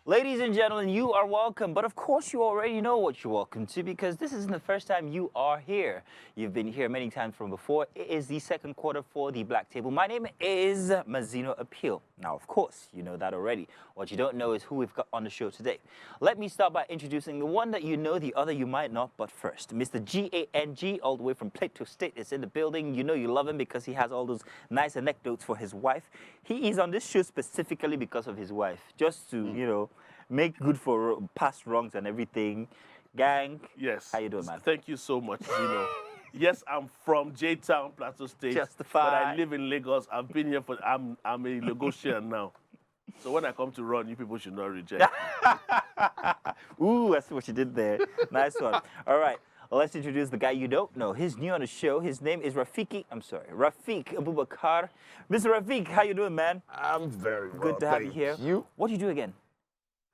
Ladies and gentlemen, you are welcome, but of course you already know what you're welcome to because this isn't the first time you are here. You've been here many times from before. It is the second quarter for the Black Table. My name is Mazino Appeal. Now, of course, you know that already. What you don't know is who we've got on the show today. Let me start by introducing the one that you know, the other you might not, but first, Mr. Gang, all the way from Plateau State, is in the building. You know you love him because he has all those nice anecdotes for his wife. He is on this show specifically because of his wife, just to, you know, make good for past wrongs and everything. Gang, yes. How you doing, man? Thank you so much, Zino. Yes, I'm from J-Town, Plateau State. Justified. But I live in Lagos. I've been here I'm a Lagosian now. So when I come to run, you people should not reject. Ooh, I see what you did there. Nice one. All right. Let's introduce the guy you don't know. He's new on the show. His name is Rafiq Abubakar. Mr. Rafiq, how you doing, man? I'm very well. Good to have you here. You? What do you do again?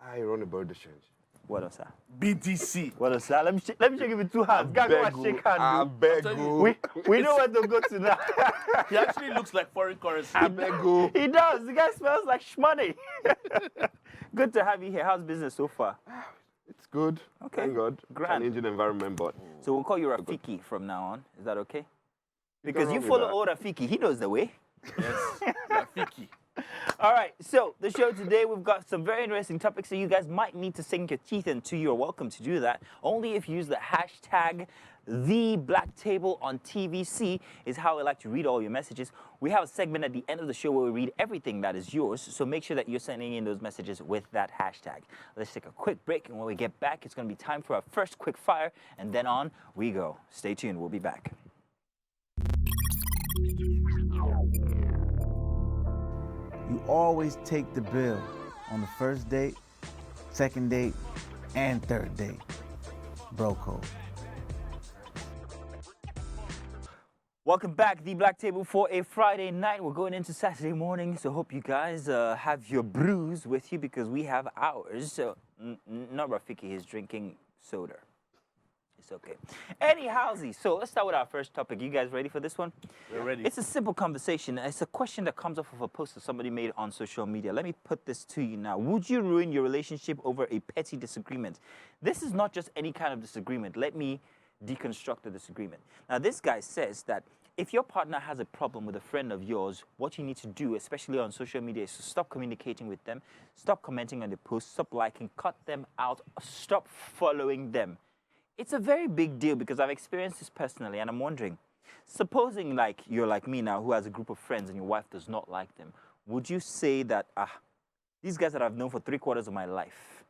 I run a bird exchange. What else, sir? BDC. What else, sir? Let me shake you with 2 hands. Guys, go and shake hands. I beg you. We know where to go to now. He actually looks like foreign currency. I beg you. He does. The guy smells like shmoney. Good to have you here. How's business so far? It's good. Okay. Thank God. Grand. Challenging environment, but So we'll call you Rafiki from now on. Is that okay? Because wrong you with follow that. old Rafiki. He knows the way. Yes, Rafiki. All right, so the show today, we've got some very interesting topics that you guys might need to sink your teeth into. You're welcome to do that. Only if you use the hashtag #TheBlackTable on TVC is how I like to read all your messages. We have a segment at the end of the show where we read everything that is yours, so make sure that you're sending in those messages with that hashtag. Let's take a quick break, and when we get back, it's going to be time for our first quick fire, and then on we go. Stay tuned, we'll be back. You always take the bill on the first date, second date, and third date. Bro code. Welcome back, The Black Table, for a Friday night. We're going into Saturday morning, so hope you guys have your brews with you because we have ours. So, not Rafiki, he's drinking soda. It's okay. Anyhowsy, so let's start with our first topic. You guys ready for this one? We're ready. It's a simple conversation. It's a question that comes off of a post that somebody made on social media. Let me put this to you now. Would you ruin your relationship over a petty disagreement? This is not just any kind of disagreement. Let me deconstruct the disagreement. Now, this guy says that if your partner has a problem with a friend of yours, what you need to do, especially on social media, is to stop communicating with them, stop commenting on the posts, stop liking, cut them out, stop following them. It's a very big deal because I've experienced this personally, and I'm wondering, supposing like you're like me now who has a group of friends and your wife does not like them, would you say that, these guys that I've known for 3/4 of my life,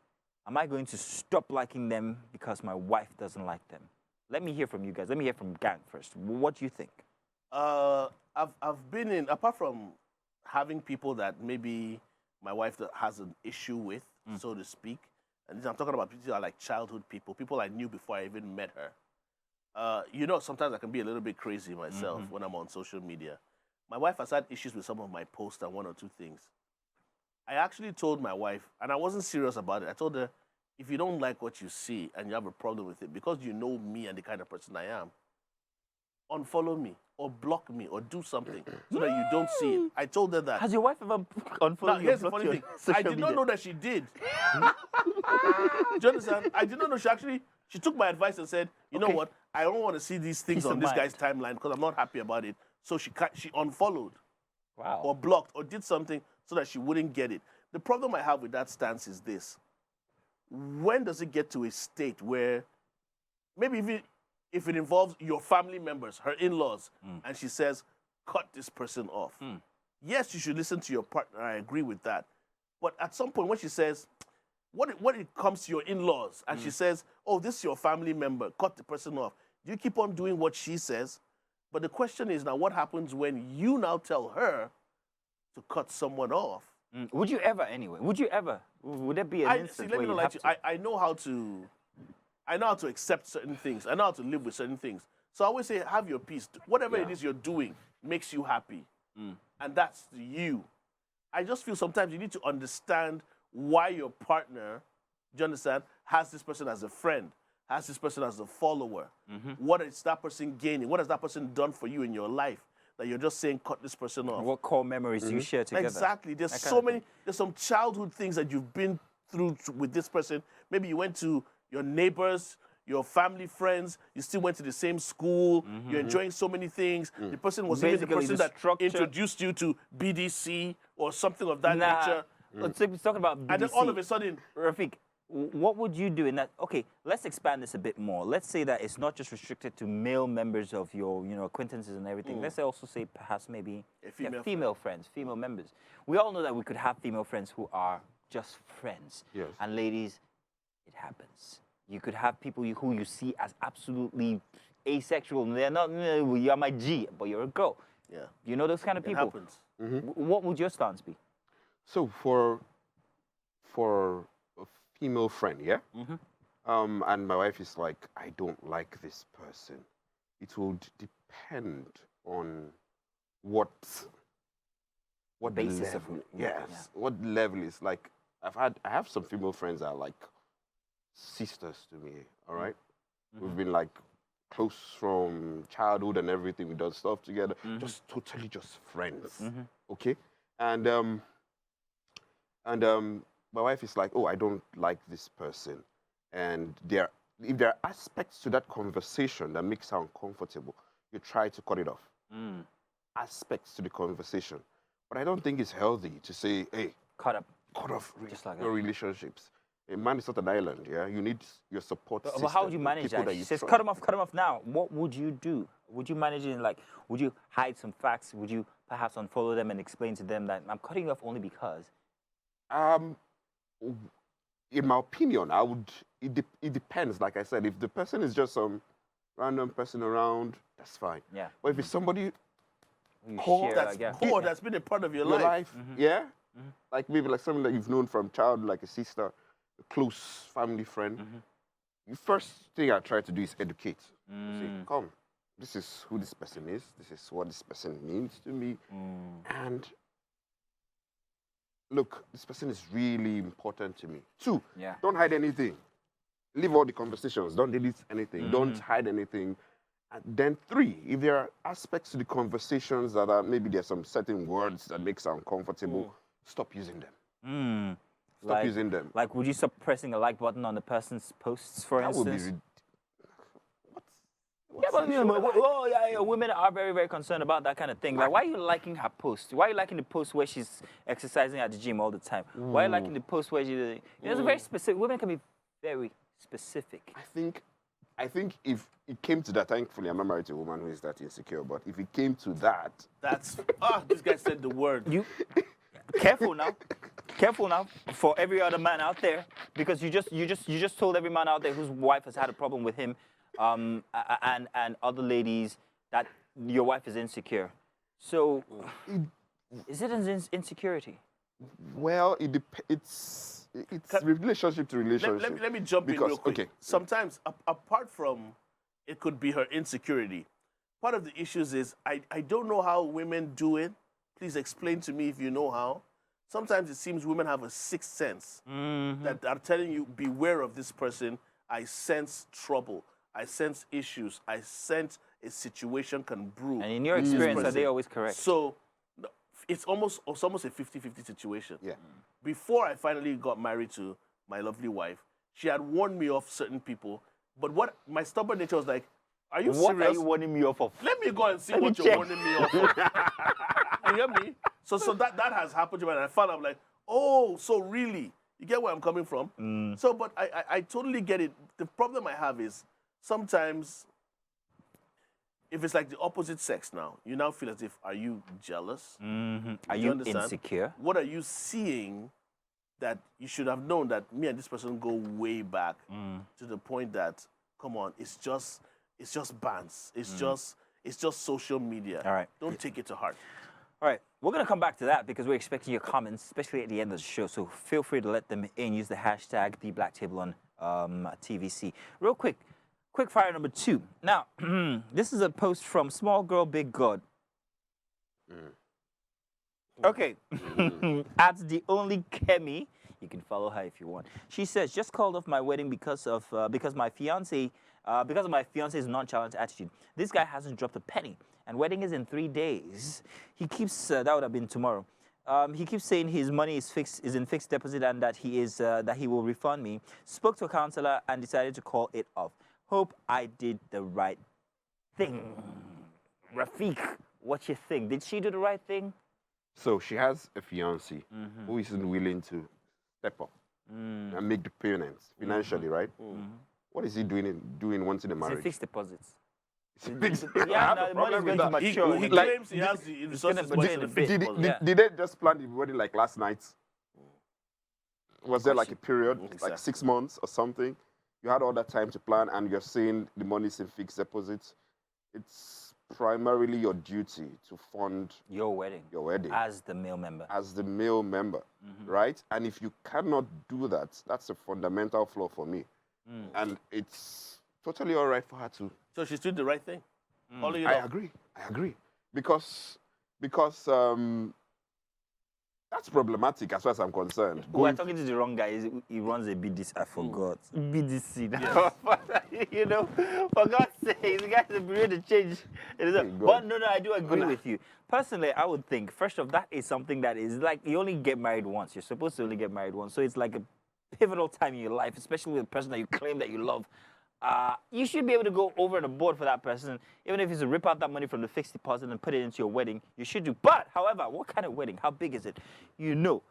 am I going to stop liking them because my wife doesn't like them? Let me hear from you guys. Let me hear from Gang first. What do you think? I've been in, apart from having people that maybe my wife has an issue with, so to speak, and I'm talking about people that are like childhood people I knew before I even met her. You know, sometimes I can be a little bit crazy myself when I'm on social media. My wife has had issues with some of my posts and 1 or 2 things. I actually told my wife, and I wasn't serious about it, I told her, if you don't like what you see and you have a problem with it, because you know me and the kind of person I am, unfollow me or block me or do something so that you don't see it. I told her that. Has your wife ever unfollowed Now, you? here's the funny thing. I did not know that she did. Do you understand? I did not know she took my advice and said, you know what? I don't want to see these things Peace on of this mind. guy's timeline because I'm not happy about it. So she unfollowed Wow. or blocked or did something so that she wouldn't get it. The problem I have with that stance is this. When does it get to a state where maybe if it involves your family members, her in-laws, and she says, cut this person off. Yes, you should listen to your partner. I agree with that. But at some point when she says, when it comes to your in-laws, and she says, oh, this is your family member, cut the person off, do you keep on doing what she says? But the question is now, what happens when you now tell her to cut someone off? Would you ever, anyway? Would you ever? Would there be an instance where you have to? I know how to accept certain things. I know how to live with certain things. So I always say, have your peace. Whatever it is you're doing makes you happy. And that's you. I just feel sometimes you need to understand why your partner, do you understand, has this person as a friend, has this person as a follower. What is that person gaining? What has that person done for you in your life? That you're just saying, cut this person off. What core memories do you share together? Exactly. There's That so kind of many, there's some childhood things that you've been through with this person. Maybe you went to your neighbors, your family, friends. You still went to the same school. You're enjoying so many things. The person was even the Basically, person the that structure- introduced you to BDC or something of that nature. Let's talk about BDC. And then all of a sudden, Rafiq, what would you do in that? Okay, let's expand this a bit more. Let's say that it's not just restricted to male members of your, acquaintances and everything. Let's also say perhaps maybe female friends, female members. We all know that we could have female friends who are just friends. Yes. And ladies, it happens. You could have people who you see as absolutely asexual. They're not, you're my G, but you're a girl. yeah, You know those kind of it people. happens. What would your stance be? So for a female friend, yeah, and my wife is like, I don't like this person. It will depend on what basis of level. it. Yes, Yeah. what level is like. I have some female friends that are like sisters to me. All right? We've been like close from childhood and everything. We done stuff together. Just totally just friends. Okay, and my wife is like, oh, I don't like this person, and if there are aspects to that conversation that makes her uncomfortable, you try to cut it off. Aspects to the conversation, but I don't think it's healthy to say, hey, Cut up. cut off Just like your relationships. A man is not an island, yeah? You need your support system. But how would you the manage people that? you She says, trust. cut him off now. What would you do? Would you manage it like, would you hide some facts? Would you perhaps unfollow them and explain to them that I'm cutting you off only because? In my opinion, I would. It depends. Like I said, if the person is just some random person around, that's fine. Yeah. But if it's somebody You Core, share, That's like, yeah. core. That's been a part of your your life. life, yeah, like maybe like someone that you've known from childhood, like a sister, a close family friend. The first thing I try to do is educate. Say, come, this is who this person is. This is what this person means to me, and look, this person is really important to me. 2, Yeah. don't hide anything. Leave all the conversations. Don't delete anything. Don't hide anything. And then 3, if there are aspects to the conversations that are maybe there's some certain words that makes her uncomfortable, stop using them. Stop using them. Like, would you stop pressing a like button on the person's posts, for That would be instance? what's Yeah, but women are very, very concerned about that kind of thing. Like, why are you liking her post? Why are you liking the post where she's exercising at the gym all the time? Why are you liking the post where she? It's very specific. Women can be very specific. I think if it came to that, thankfully I'm not married to a woman who is that insecure, but if it came to that, That's this guy said the word. You careful now for every other man out there, because you just told every man out there whose wife has had a problem with him, and other ladies that your wife is insecure. So, is it an insecurity? well, it's relationship to relationship. Let me jump in Because- real quick. okay. Sometimes, apart from it could be her insecurity, part of the issues is I don't know how women do it. Please explain to me if you know how. Sometimes it seems women have a sixth sense that are telling you, beware of this person. I sense trouble. I sense issues. I sense a situation can brew. And in your experience, are person. they always correct? So it's almost a 50-50 situation. Yeah. Before I finally got married to my lovely wife, she had warned me off certain people. But what my stubborn nature was like, are you What serious? are you warning me off of? Let me go and see Let me what you're check. warning me off of. You hear me? So that has happened to me, and I found out like, oh, so really? You get where I'm coming from? So, but I totally get it. The problem I have is sometimes if it's like the opposite sex now, you now feel as if, are you jealous? Are Do you understand? insecure? What are you seeing that you should have known that me and this person go way back to the point that, come on, it's just bands. It's just social media. All right. Don't take it to heart. All right, we're going to come back to that because we're expecting your comments, especially at the end of the show. So feel free to let them in. Use the hashtag #TheBlackTable on TVC. Real quick fire number 2. Now, this is a post from Small Girl, Big God. Okay, at the only Kemi. You can follow her if you want. She says, just called off my wedding because of my fiance's nonchalant attitude. This guy hasn't dropped a penny, and wedding is in 3 days. He keeps that would have been tomorrow. He keeps saying his money is in fixed deposit and that he will refund me. Spoke to a counselor and decided to call it off. Hope I did the right thing. Rafiq, what you think? Did she do the right thing? So she has a fiancé who isn't willing to step up and make the payments financially, right? What is he doing once in a It's marriage? in fixed deposits. It's a big- Yeah, I have no, a the money's problem with going to that. mature. He Like, claims he has the resources, gonna but put it's it in in a a fixed bit. deposit. Yeah. Did they just plan the wedding like last night? Was there like a period, like Exactly. 6 months or something? You had all that time to plan, and you're saying the money's in fixed deposits. It's primarily your duty to fund Your wedding. your wedding As the male member. as the male member, right? And if you cannot do that, that's a fundamental flaw for me. And it's totally all right for her to. So she's doing the right thing. Calling it I off. agree, because that's problematic as far as I'm concerned. We're Going talking to the wrong guy. He runs a BDC. I forgot. BDC. Now. You know, for God's sake, the guy's a period to change. But no, I do agree with you. Personally, I would think, first off, that is something that is like, you only get married once. You're supposed to only get married once. So it's like a pivotal time in your life, especially with a person that you claim that you love. You should be able to go over and abroad for that person, even if it's to rip out that money from the fixed deposit and put it into your wedding. You should do. But, however, what kind of wedding? How big is it? You know,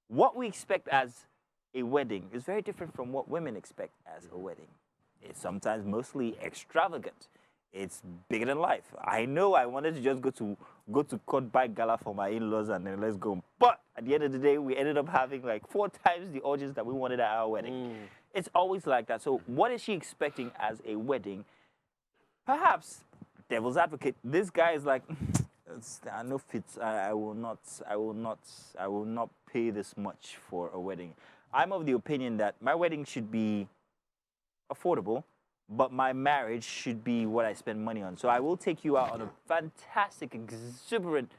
what we expect as a wedding is very different from what women expect as a wedding. It's sometimes mostly extravagant. It's bigger than life. I know I wanted to just go to court buy gala for my in-laws and then let's go. But at the end of the day, we ended up having like 4 times the audience that we wanted at our wedding. It's always like that. So what is she expecting as a wedding? Perhaps, devil's advocate, this guy is like, I know fits. I will not pay this much for a wedding. I'm of the opinion that my wedding should be affordable, but my marriage should be what I spend money on. So I will take you out on a fantastic, exuberant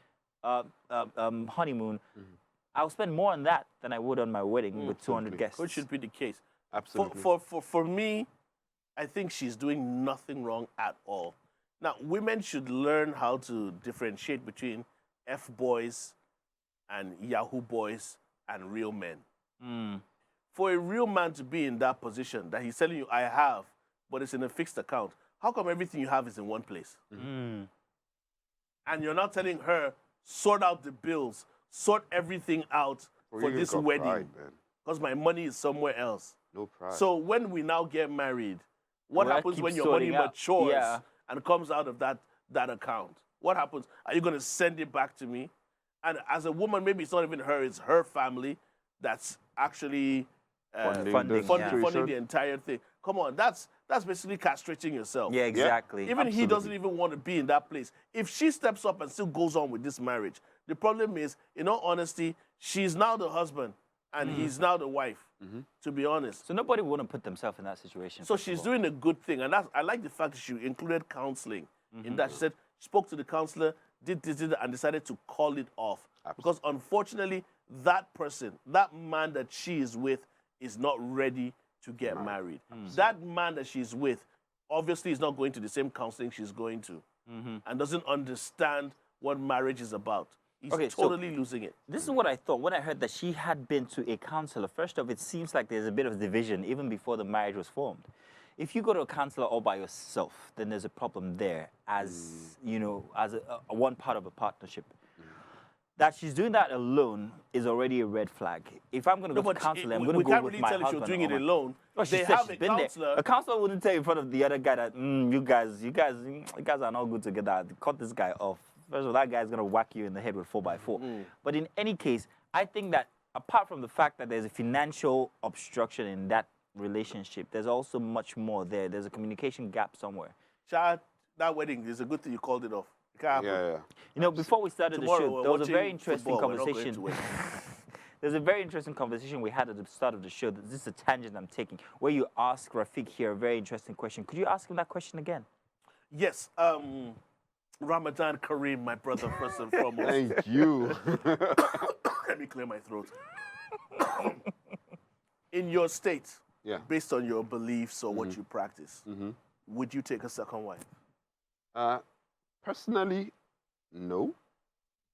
honeymoon. I'll spend more on that than I would on my wedding with 200 guests. Which should be the case. Absolutely. For me, I think she's doing nothing wrong at all. Now, women should learn how to differentiate between F-boys and Yahoo boys and real men. For a real man to be in that position, that he's telling you, I have, but it's in a fixed account, how come everything you have is in one place? And you're not telling her, sort out the bills, sort everything out for you this got wedding, pride, man. because my money is somewhere else. No pride. So when we now get married, what Well, happens keep when your money sorting out. matures Yeah. and comes out of that account? What happens? Are you going to send it back to me? And as a woman, maybe it's not even her, it's her family that's actually Funding, funding the entire thing. Come on, that's basically castrating yourself. Yeah, exactly. Even he doesn't even want to be in that place. If she steps up and still goes on with this marriage, the problem is, in all honesty, she's now the husband and he's now the wife, to be honest. So nobody would want to put themselves in that situation. So first of she's all. doing a good thing. And I like the fact that she included counseling in that. She said, spoke to the counselor, did this, and decided to call it off. Because unfortunately, that person, that man that she is with, is not ready to get married. That man that she's with obviously is not going to the same counseling she's going to and doesn't understand what marriage is about. He's Okay, so totally losing it. This is what I thought when I heard that she had been to a counselor. First off, it seems like there's a bit of division even before the marriage was formed. If you go to a counselor all by yourself, then there's a problem there as, you know, as a one part of a partnership. That she's doing that alone is already a red flag. If I'm going to go to counselor, I'm going to we go can't with really my tell if husband. she's doing it or my- alone. Well, she They said have she's a been counselor. there. A counselor wouldn't tell in front of the other guy that you guys are not good together. Cut this guy off. First of all, that guy's gonna whack you in the head with 4x4. But in any case, I think that apart from the fact that there's a financial obstruction in that relationship, there's also much more there. There's a communication gap somewhere. Chad, that wedding is a good thing you called it off. It can't happen. Yeah. You know, before we started Tomorrow the show, we're there was a watching very interesting football. We're not going conversation. to win. There's a very interesting conversation we had at the start of the show. This is a tangent I'm taking, where you ask Rafiq here a very interesting question. Could you ask him that question again? Yes, Ramadan Kareem, my brother, first and foremost. Thank you. Let me clear my throat. In your state, Yeah. based on your beliefs or what you practice, would you take a second wife? Personally, no,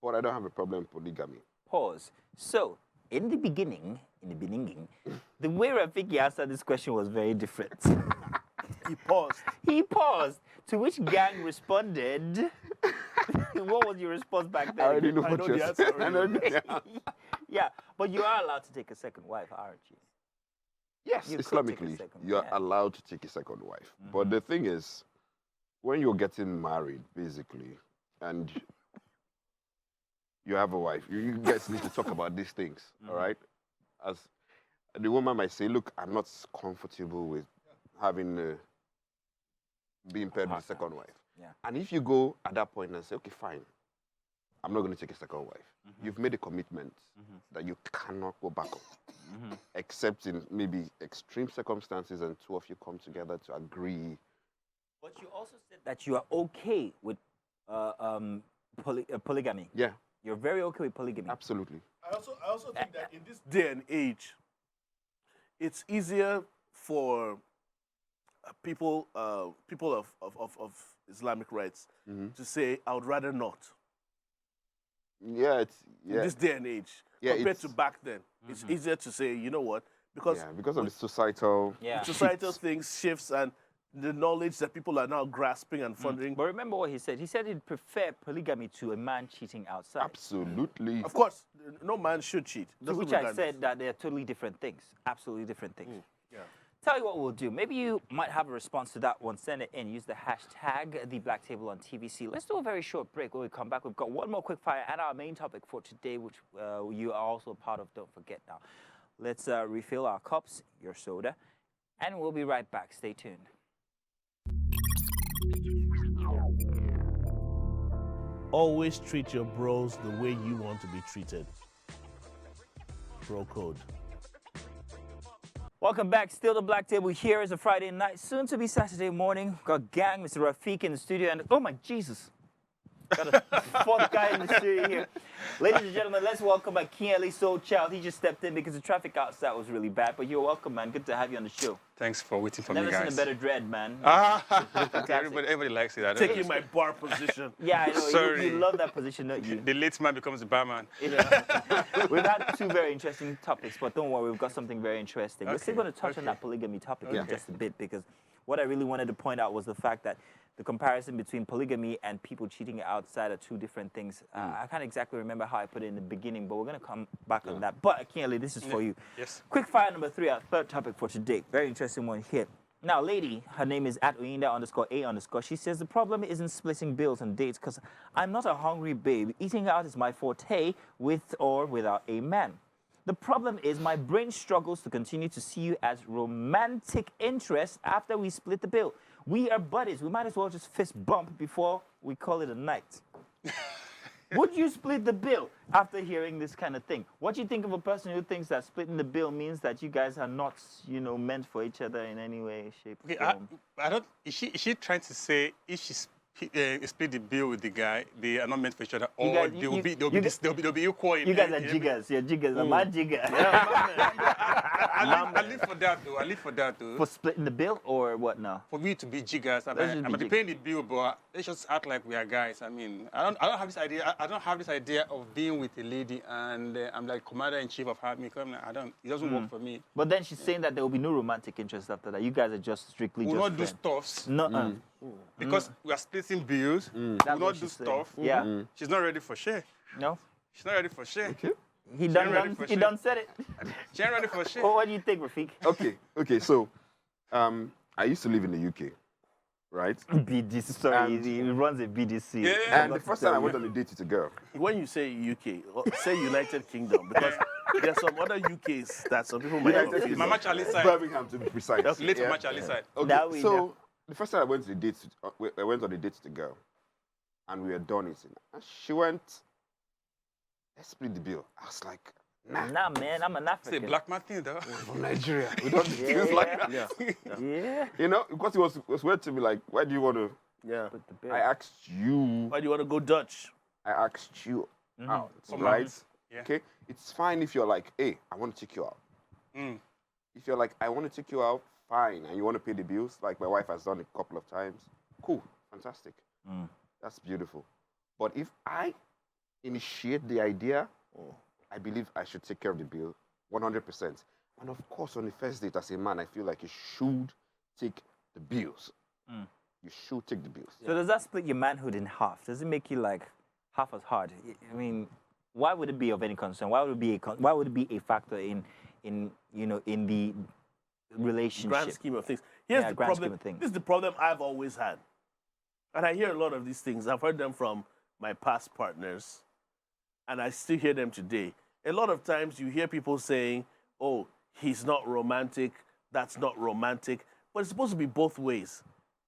but I don't have a problem with polygamy. pause. So, in the beginning, the way Rafiki answered this question was very different. He paused. He paused, to which Gang responded. What was your response back then? I already know I what know you're the answer saying. I know already. the answer. Yeah, but you are allowed to take a second wife, aren't you? Yes, You could take a Islamically, second, you're yeah. allowed to take a second wife. But the thing is, when you're getting married, basically, and you have a wife, you guys need to talk about these things, all right? As the woman might say, look, I'm not comfortable with having being paired with a second wife. Yeah. And if you go at that point and say, okay, fine, I'm not going to take a second wife, you've made a commitment that you cannot go back on, except in maybe extreme circumstances and two of you come together to agree. But you also said that you are okay with polygamy. Yeah, You're very okay with polygamy. absolutely. I also think that in this day and age, it's easier for people of Islamic rights to say, I would rather not. Yeah, it's In this day and age, Yeah, compared it's- to back then, it's easier to say, you know what? Because because of the societal. Yeah. societal things shifts and the knowledge that people are now grasping and funding. But remember what he said. He said he'd prefer polygamy to a man cheating outside. Absolutely. Of course, no man should cheat. To Doesn't which I regardless. said that they're totally different things. Absolutely different things. Yeah. Tell you what we'll do. Maybe you might have a response to that one. Send it in. Use the hashtag #TheBlackTable on TVC. Let's do a very short break. When we come back, we've got one more quick fire and our main topic for today, which you are also a part of. Don't forget now. Let's refill our cups, your soda, and we'll be right back. Stay tuned. Always treat your bros the way you want to be treated. Bro code. Welcome back. Still the Black Table here is a Friday night, soon to be Saturday morning. Got Gang, Mr. Rafiq in the studio, and oh my Jesus. Got a fourth guy in the studio here. Ladies and gentlemen, let's welcome back Kiali Soul Child. He just stepped in because the traffic outside was really bad, but you're welcome, man. Good to have you on the show. Thanks for waiting for Never me, seen guys. a better dread, man. Everybody likes it. I don't Taking know. my bar position. Yeah, I know. Sorry. You love that position, don't you? The late man becomes the barman. We've had two very interesting topics, but don't worry, we've got something very interesting. We're still Okay, going to touch on that polygamy topic in Yeah. just a bit, because what I really wanted to point out was the fact that the comparison between polygamy and people cheating outside are two different things. I can't exactly remember how I put it in the beginning, but we're going to come back on that. But Akinle, this is for you. Yes. Quick fire number 3, our third topic for today. Very interesting one here. Now, lady, her name is @Oyinda_A_. She says the problem isn't splitting bills on dates because I'm not a hungry babe. Eating out is my forte with or without a man. The problem is my brain struggles to continue to see you as romantic interest after we split the bill. We are buddies. We might as well just fist bump before we call it a night. Would you split the bill after hearing this kind of thing? What do you think of a person who thinks that splitting the bill means that you guys are not, meant for each other in any way, shape, or Okay, form? I don't. Is she trying to say if she split the bill with the guy, they are not meant for each other, or guys- they'll be equal? You guys are jiggers. You're jiggers. I'm a jigger. I live for that though. I live for that though. For splitting the bill or what now? For me to be jiggers, I Let's just be might be jig- paying the bill, but let's just act like we are guys. I mean, I don't have this idea. I don't have this idea of being with a lady and I'm like commander in chief of me. It doesn't work for me. But then she's saying that there will be no romantic interest after that. You guys are just strictly We'll just not do friends. stuffs No. because we are splitting bills. We'll That's what not do she's saying. stuff. Yeah. She's not ready for share. No. She's not ready for share. He ready for he shit. done said it. She ain't ready for share. Well, what do you think, Rafiq? Okay. So, I used to live in the UK, right? BDC. Sorry, And- he runs a BDC. Yeah. And the first time I went on a date with a girl, When you say UK, say United Kingdom, because there's some other UKs that some people might United confuse. Kingdom. Mama Charlie side. Birmingham to be precise. Late Yeah. Mama Charlie side. Okay, That we know. so the first time I went to the date, I went on a date with the girl, and we were done eating. And she went, let's split the bill. I was like, Nah, man, I'm an It's a African. black man thing though. from Nigeria. We don't do things like that. Yeah. You know, because it was weird to me, like, why do you want to? Yeah. Put the bill. I asked you. Why do you want to go Dutch? I asked you out, Come right? on. Yeah. Okay, it's fine if you're like, hey, I want to take you out. Mm. If you're like, I want to take you out, fine, and you want to pay the bills, like my wife has done a couple of times, cool, fantastic. That's beautiful. But if I initiate the idea, I believe I should take care of the bill 100%. And of course, on the first date as a man, I feel like you should take the bills. You should take the bills. So does that split your manhood in half? Does it make you like half as hard? I mean, why would it be of any concern? Why would it be why would it be a factor in the relationship? Grand scheme of things. Here's the grand problem. scheme of things. This is the problem I've always had. And I hear a lot of these things. I've heard them from my past partners, and I still hear them today. A lot of times you hear people saying, oh, he's not romantic, that's not romantic. But it's supposed to be both ways.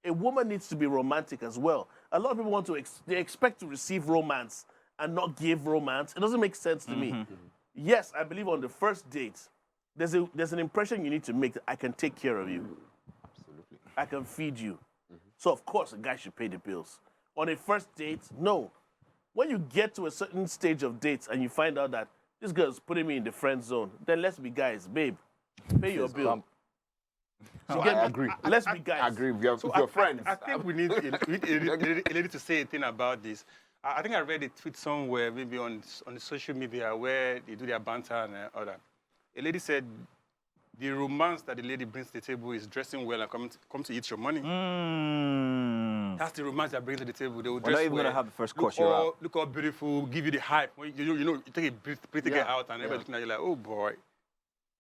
A woman needs to be romantic as well. A lot of people want to, they expect to receive romance and not give romance. It doesn't make sense to me. Yes, I believe on the first date, there's an impression you need to make that I can take care of you. Absolutely. I can feed you. So, of course, a guy should pay the bills. On a first date, no. When you get to a certain stage of dates and you find out that this girl's putting me in the friend zone, then let's be guys. Babe, pay your bill. So I agree. Let's be guys. I agree with your friends. I think we need a lady to say a thing about this. I think I read a tweet somewhere, maybe on the social media, where they do their banter and all that. A lady said, the romance that the lady brings to the table is dressing well and come to eat your money. That's the romance that brings to the table. They will dress not even well. gonna have the first course. Look how beautiful, give you the hype. When you take a pretty girl out and everybody looking at you like, oh boy.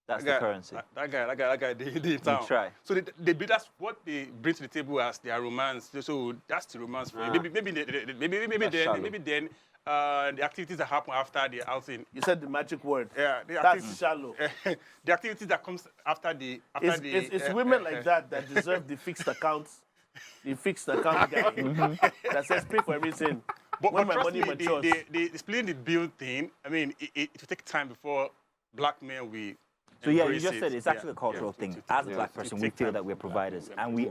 That's the currency. That guy, they in town. You try. So that's what they bring to the table as their romance. So that's the romance for you. Maybe then the activities that happen after the outing. You said the magic word. Yeah, that's shallow. The activities that comes after the it's women like that deserve the fixed accounts. The fixed account guy that says pay for everything. But when my trust money me, matures. the splitting the bill thing, I mean, it will take time before black men will. So yeah, you embrace just it. said it's actually a cultural thing. As a black person, we feel that we're providers, and we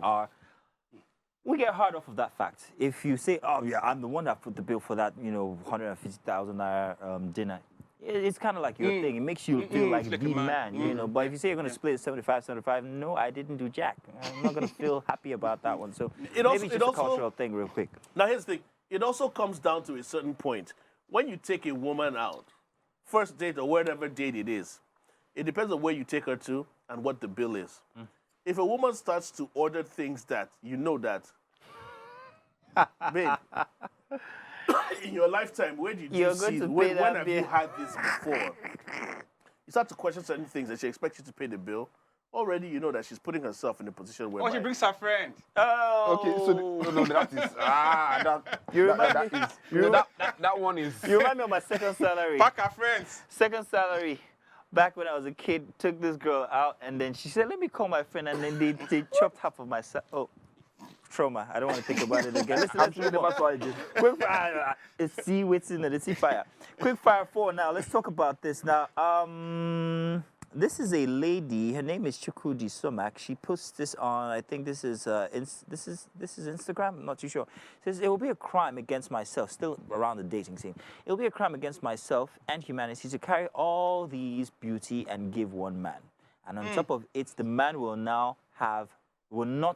get hard off of that fact. If you say, "Oh yeah, I'm the one that put the bill for that," 150,000 naira dinner, it's kind of like your thing. It makes you feel like the man, But if you say you're going to split 75-75, no, I didn't do jack. I'm not going to feel happy about that one. So maybe it's just a cultural thing, real quick. Now here's the thing. It also comes down to a certain point. When you take a woman out, first date or whatever date it is, it depends on where you take her to and what the bill is. If a woman starts to order things that you know that, babe, in your lifetime, where did you see, when have you had this before? You start to question certain things and she expects you to pay the bill. Already, you know that she's putting herself in a position where. Oh, she brings her friend. Oh. Okay, so no, that is that one is. You remind me of my second salary. Pack her friends. Second salary. Back when I was a kid, took this girl out, and then she said, "Let me call my friend," and then they chopped half of my trauma. I don't want to think about it again. Let's move on. Quick fire. See what's in it. See fire. Quick fire 4 now. Let's talk about this now. This is a lady. Her name is Chukwudi Somak. She posts this on. I think this is Instagram. I'm not too sure. It says it will be a crime against myself. Still around the dating scene. It will be a crime against myself and humanity to carry all these beauty and give one man. And on top of it, the man will not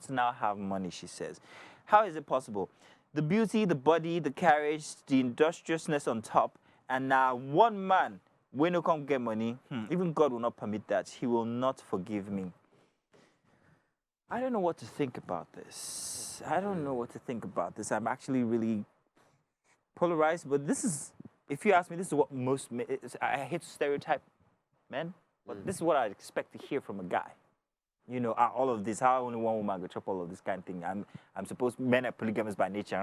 now have money. She says, how is it possible? The beauty, the body, the carriage, the industriousness on top, and now one man. When you can't get money, even God will not permit that. He will not forgive me. I don't know what to think about this. I'm actually really polarized, but this is, if you ask me, this is what most men, I hate to stereotype men, but this is what I expect to hear from a guy. All of this, how only one woman could chop all of this kind of thing. I'm supposed, men are polygamous by nature.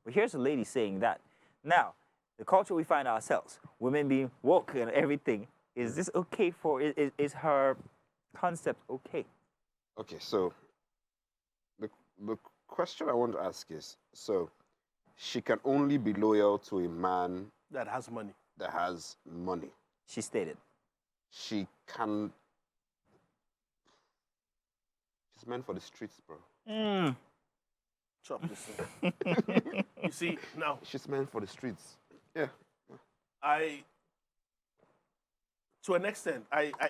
But here's a lady saying that. Now, the culture we find ourselves, women being woke and everything, is this okay for, is her concept okay? Okay, so the question I want to ask is, so she can only be loyal to a man that has money. She stated. She's meant for the streets, bro. Chop this thing. You see, now. She's meant for the streets. Yeah. To an extent,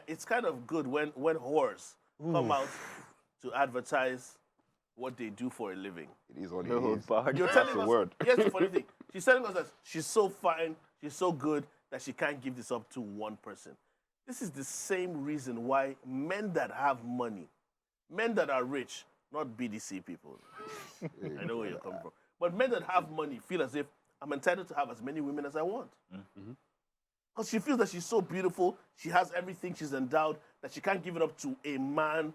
it's kind of good when whores come out to advertise what they do for a living. It is what it is. You're telling us, here's the funny thing. She's telling us that she's so fine, she's so good, that she can't give this up to one person. This is the same reason why men that have money, men that are rich, not BDC people. I know where you're coming from. But men that have money feel as if I'm entitled to have as many women as I want. Because she feels that she's so beautiful, she has everything, she's endowed, that she can't give it up to a man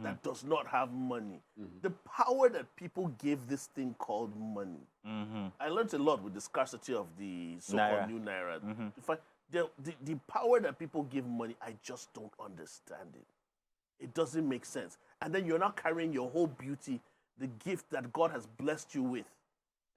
that does not have money. The power that people give this thing called money. I learned a lot with the scarcity of the so-called new Naira. The power that people give money, I just don't understand it. It doesn't make sense. And then you're not carrying your whole beauty, the gift that God has blessed you with,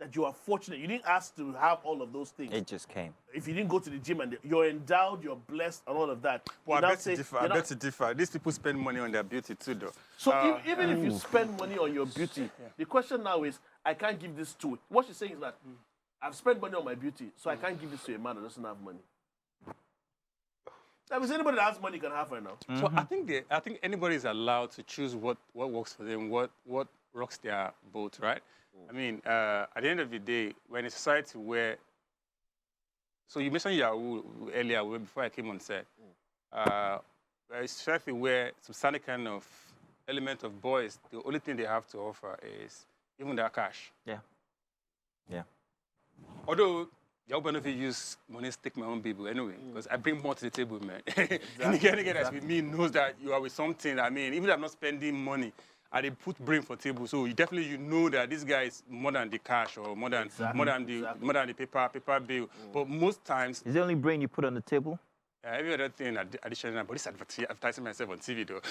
that you are fortunate. You didn't ask to have all of those things. It just came. If you didn't go to the gym and you're endowed, you're blessed, and all of that. Well, I beg to differ. These people spend money on their beauty too, though. So even if you spend money on your beauty, the question now is, I can't give this to it. What she's saying is that I've spent money on my beauty, so I can't give this to a man that doesn't have money. That means anybody that has money can have her now. So I think anybody is allowed to choose what works for them, what rocks their boat, right? I mean, at the end of the day, we're in a society where, so you mentioned Yahoo earlier, before I came on set, we're in a society where some certain kind of element of boys, the only thing they have to offer is even their cash. Yeah. Yeah. Although, y'all benefit use money to take my own people anyway, because I bring more to the table, man. And again, that's with me knows that you are with something. I mean, even if I'm not spending money, I did put brain for table. So you definitely know that this guy is more than the cash or more than the paper bill. But most times, is the only brain you put on the table? Every other thing additional, but this advertising myself on TV though.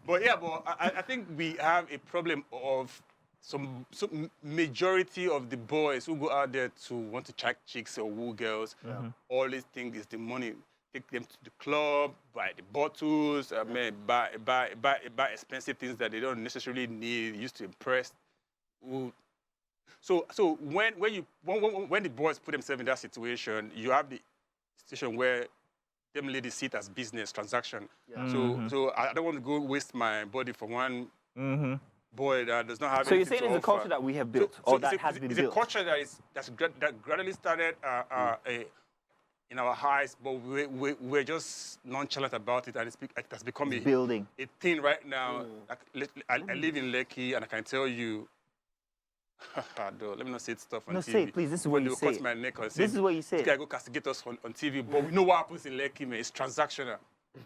but I think we have a problem of some majority of the boys who go out there to want to check chicks or woo girls, always think it's the money. Take them to the club, buy the bottles, buy expensive things that they don't necessarily need, used to impress. So when the boys put themselves in that situation, you have the situation where them ladies see it as business transaction. So I don't want to go waste my body for one boy that does not have. So you're saying it's a culture that we have built, or that has been built? It's a culture that gradually started in our highs, but we're just nonchalant about it, and it has become a thing right now. I live in Lekki, and I can tell you. Let me not say stuff on TV. No, say it, please. This is what you say. Cut my neck on this is what you say. This guy go castigate us on TV, but we know what happens in Lekki, man. It's transactional.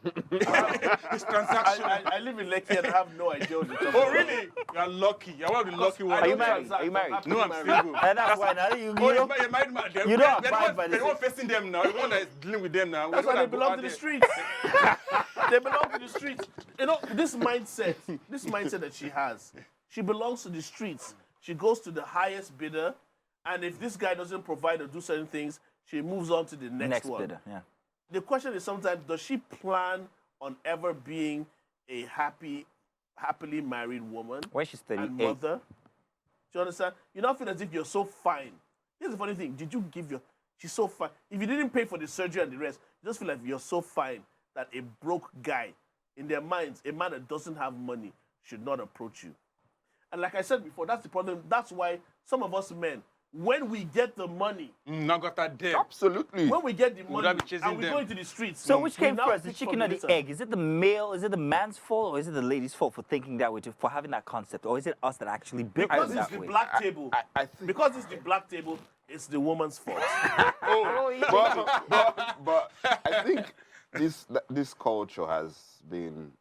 It's transactional. I live in Lekki and I have no idea what you're talking about. Oh, really? You're lucky. You're one of the lucky ones. Are you married? Are you married? No, I'm single. And that's why now you married man. You don't abide by the one facing them now. The one that is dealing with them now. That's why they belong to the streets. They belong to the streets. You know, this mindset that she has, she belongs to the streets. She goes to the highest bidder, and if this guy doesn't provide or do certain things, she moves on to the next one. Bidder, yeah. The question is sometimes, does she plan on ever being a happily married woman? When she's 38. And mother? Do you understand? You don't feel as if you're so fine. Here's the funny thing. She's so fine. If you didn't pay for the surgery and the rest, you just feel like you're so fine that a broke guy, in their minds, a man that doesn't have money should not approach you. And like I said before, that's the problem. That's why some of us men, when we get the money, not got that debt. Absolutely. When we get the money and we go into the streets. So which came first, the chicken or the egg? Is it the male, is it the man's fault, or is it the lady's fault for thinking that way, for having that concept, or is it us that actually built it that way? Because it's the black table. I think because it's the black table, it's the woman's fault. but I think this culture has been.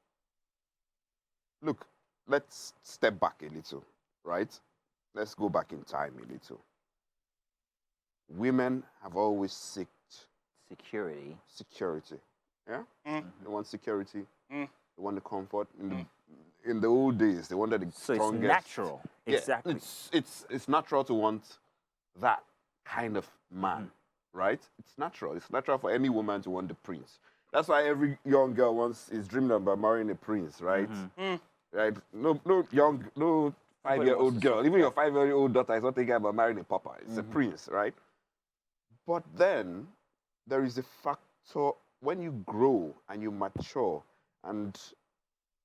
Look, let's step back a little, right? Let's go back in time a little. Women have always sought security. Yeah? They want security. They want the comfort. In the old days, they wanted the strongest. So it's natural. Yeah, exactly. It's natural to want that kind of man, right? It's natural. It's natural for any woman to want the prince. That's why every young girl is dreaming about marrying a prince, right? Right? No 5-year-old girl, even your 5-year-old daughter is not thinking about marrying a papa. It's a prince, right? But then there is a factor when you grow and you mature and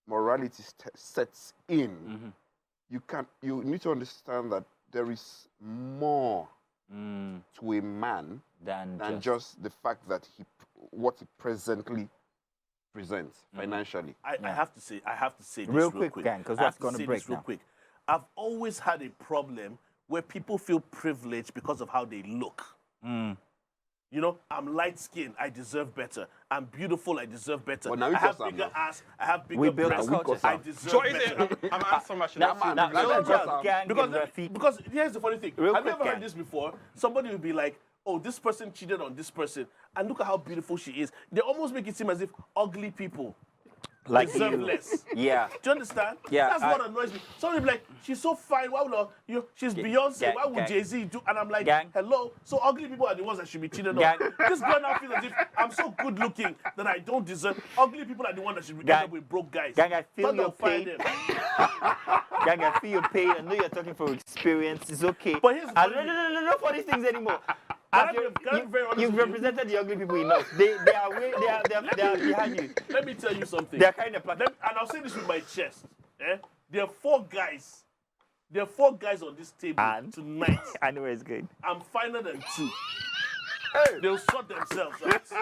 morality sets in. You need to understand that there is more to a man Than just the fact that what he presently presents financially. I have to say this Real real quick, gang, 'cause I have that's gonna say break this real now. quick. I've always had a problem where people feel privileged because of how they look. You know, I'm light skinned, I deserve better. I'm beautiful, I deserve better. Well, now we I have cause bigger am now. ass, I have bigger We built breasts, a culture, I Sam. deserve So better. I'm asking my Now, man, Now, now, let's because, just gang Because, and Rafiq. because here's the funny thing. Real Have you quick, ever gang. heard this before? Somebody will be like, oh, this person cheated on this person, and look at how beautiful she is. They almost make it seem as if ugly people Like deserve you. less. Yeah. Do you understand? Yeah, That's what annoys me. Somebody be like, she's so fine. Why would she's Beyonce? gang, Why would gang. Jay-Z do? And I'm like, Gang. hello. So ugly people are the ones that should be cheated Gang. on. This girl now feels as if I'm so good looking that I don't deserve. Ugly people are the ones that should be Gang. ended up with broke guys. Gang, I feel Thought your they'll fire pain. them. Gang, I feel your pain. I know you're talking from experience. It's okay. But here's the I, funny no funny things anymore. Can I Have you- be- can I be very honest You've with you? represented the ugly people enough. They are behind you. Let me tell you something. They are kind of And I'll say this with my chest. There are 4 guys. There are 4 guys on this table And? tonight. I know where it's going. I'm finer than 2. Hey, They'll sort themselves out.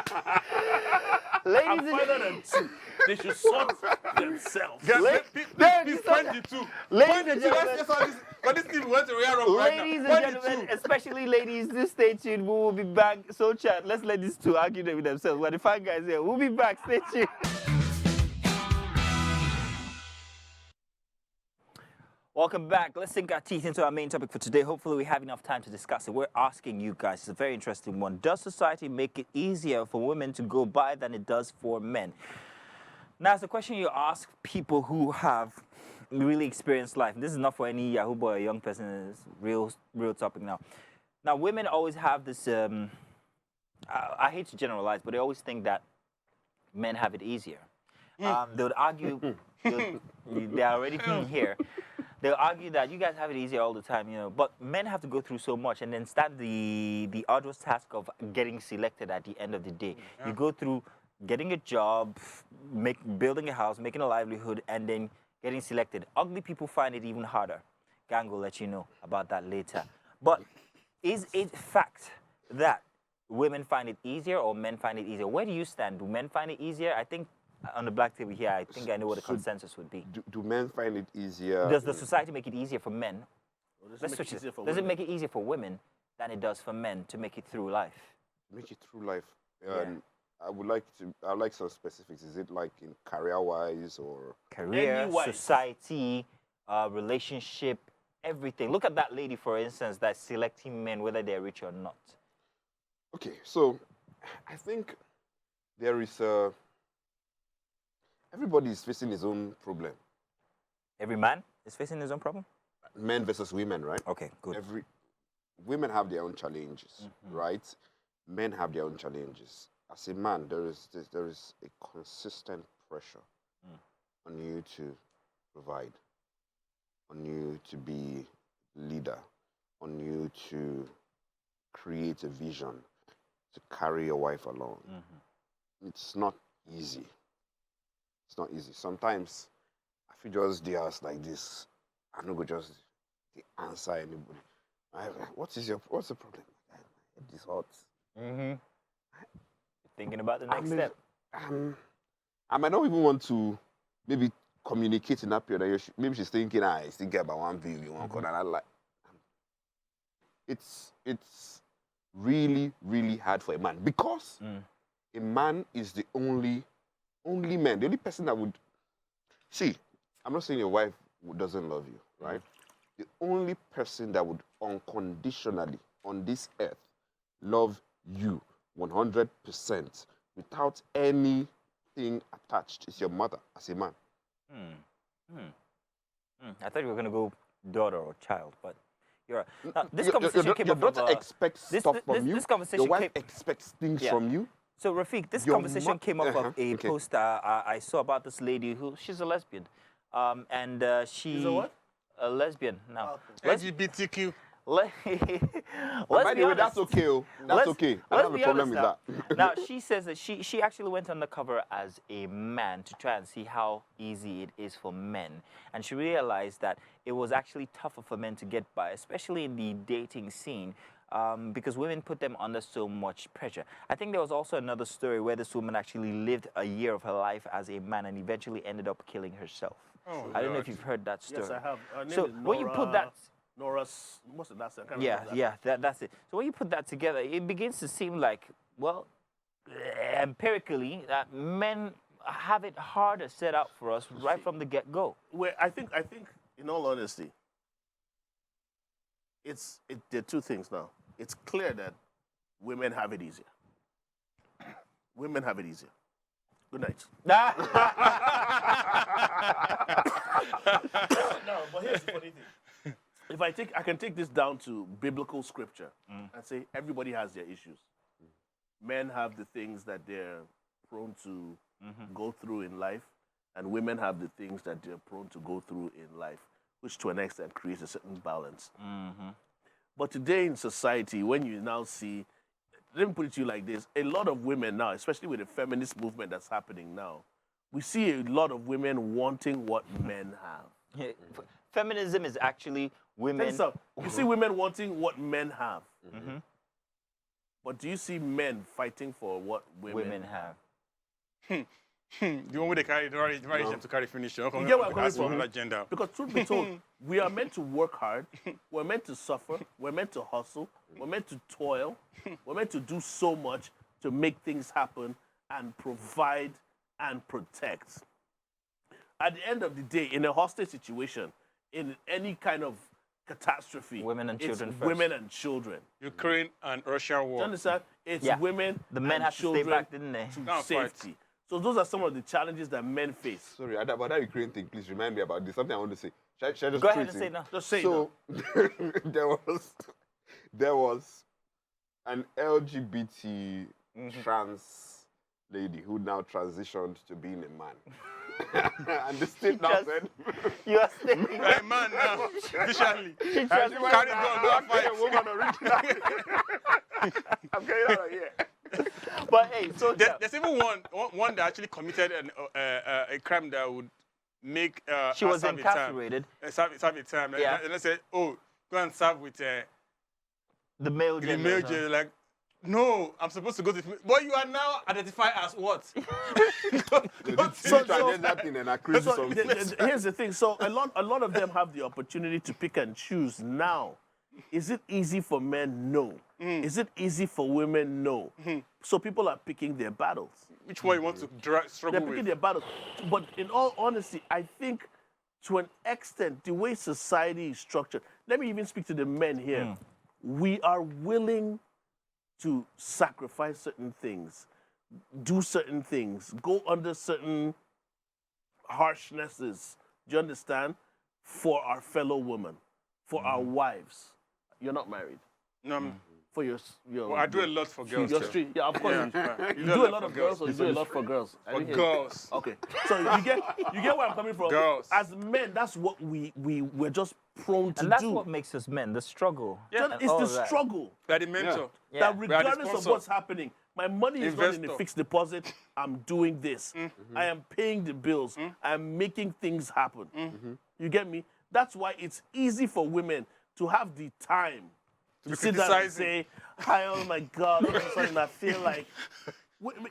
Ladies I'm and finer than 2. They should sort themselves. This 22. Ladies and gentlemen, But this team went to Real Rock right now. ladies and 22. gentlemen, especially ladies, do stay tuned. We will be back. So chat, let's let these two argue with themselves. We're the fine guys here. We'll be back. Stay tuned. Welcome back. Let's sink our teeth into our main topic for today. Hopefully we have enough time to discuss it. We're asking you guys, it's a very interesting one. Does society make it easier for women to go by than it does for men? Now, it's a question you ask people who have really experienced life. This is not for any Yahoo boy or young person. It's real topic now. Now, women always have this, I hate to generalize, but they always think that men have it easier. They would argue, they're already here. They'll argue that you guys have it easier all the time, you know, but men have to go through so much and then start the arduous task of getting selected at the end of the day. You go through getting a job, building a house, making a livelihood, and then getting selected. Ugly people find it even harder. Gang will let you know about that later. But is it fact that women find it easier or men find it easier? Where do you stand? Do men find it easier? I think on the black table here, I think I know what the consensus would be. do men find it easier? Does the society make it easier for men? Does Let's switch it. Does it make it easier for women than it does for men to make it through life? Make it through life? I'd like some specifics. Is it like in career-wise or? Career, Any-wise. society, relationship, everything. Look at that lady, for instance, that's selecting men whether they're rich or not. Okay, so I think there is everybody is facing his own problem. Every man is facing his own problem? Men versus women, right? Okay, good. Women have their own challenges, right? Men have their own challenges. As a man, there is a consistent pressure on you to provide, on you to be leader, on you to create a vision, to carry your wife along. It's not easy. It's not easy. Sometimes I feel just the house like this. I don't go just answer anybody. What's the problem? It is hot. Thinking about the next step. I might not even want to maybe communicate in that period. Maybe she's thinking, I still get about one view, one corner. And I like. It's really, really hard for a man because a man is the only man, the only person that would see. I'm not saying your wife doesn't love you, right? The only person that would unconditionally on this earth love you 100% without anything attached is your mother as a man. I thought you were going to go daughter or child, but you're right. Now, this Your conversation came up daughter of, expects stuff from you. This conversation Your wife came, expects things Yeah. from you. So, Rafiq, this Your conversation came up of a okay. post I saw about this lady who, she's a lesbian. And she... She's a what? A lesbian now. LGBTQ. Let's By be the way, honest. that's okay. Oh. That's Let's- okay. I don't have a be problem with honest that. now, she says that she actually went undercover as a man to try and see how easy it is for men. And she realized that it was actually tougher for men to get by, especially in the dating scene. because women put them under so much pressure. I think there was also another story where this woman actually lived a year of her life as a man and eventually ended up killing herself. Oh, I don't know God. if you've heard that story. Yes, I have. Her name So is when you put that, Nora's, what's the last name? I can't yeah, remember that. yeah, that's it. So when you put that together, it begins to seem like, well, empirically, that men have it harder set out for us right from the get-go. Where I think, in all honesty, there are two things now. It's clear that women have it easier. Women have it easier. Good night. No, but here's the funny thing. If I can take this down to biblical scripture and say everybody has their issues. Men have the things that they're prone to go through in life, and women have the things that they're prone to go through in life, which to an extent creates a certain balance. But today in society, when you now see, let me put it to you like this, a lot of women now, especially with the feminist movement that's happening now, we see a lot of women wanting what men have. Feminism is actually women. You see women wanting what men have. But do you see men fighting for what women have? The one where they carry, them to carry finish. You get where I'm coming from? Another gender. Because truth be told, we are meant to work hard. We're meant to suffer. We're meant to hustle. We're meant to toil. We're meant to do so much to make things happen and provide and protect. At the end of the day, in a hostage situation, in any kind of catastrophe, Women and children it's first. women and children. Ukraine and Russia Do war. you understand? It's Yeah. women The men and have to stay children back, didn't they? to No, safety. So those are some of the challenges that men face. Sorry, about that Ukraine thing, please remind me about this. Something I want to say. Should I just Go ahead throw and it say in? no. Just say So there was an LGBT trans lady who now transitioned to being a man. And the state now Just- said, You are staying. Hey, man, now, officially. She Carry just- gun, go and fight. a woman originally. I'm getting out of here. But hey, so There's even one that actually committed a crime that would make she her was serve a time. incarcerated. Serve a time. Yeah. And they said, oh, go and serve with The male the gender. male huh? jail. Like, no, I'm supposed to go to. But you are now identified as what? That thing and I crazy So something. here's the thing. So a lot of them have the opportunity to pick and choose now. Is it easy for men? No. Is it easy for women? No. So people are picking their battles. Which one you want to struggle They're picking with? their battles. But in all honesty, I think to an extent, the way society is structured, let me even speak to the men here. We are willing to sacrifice certain things, do certain things, go under certain harshnesses, do you understand? For our fellow women, for our wives. You're not married. No, For your well, I do a lot for girls. your too. street. Yeah, of course. Yeah. You do a lot of girls or you do a lot for girls? I For didn't hear you. girls. Okay. So you get where I'm coming from. Girls. As men, that's what we're just prone to And that's do. what makes us men, the struggle. Just- and it's all the of that. struggle. We are the mentor. Yeah. That We are the regardless of sponsor. what's happening, my money is not in the Investor. fixed deposit. I'm doing this. I am paying the bills. I'm making things happen. You get me? That's why it's easy for women to have the time to be sit down and criticizing. say, "Hi, oh my God, all of a sudden I feel like."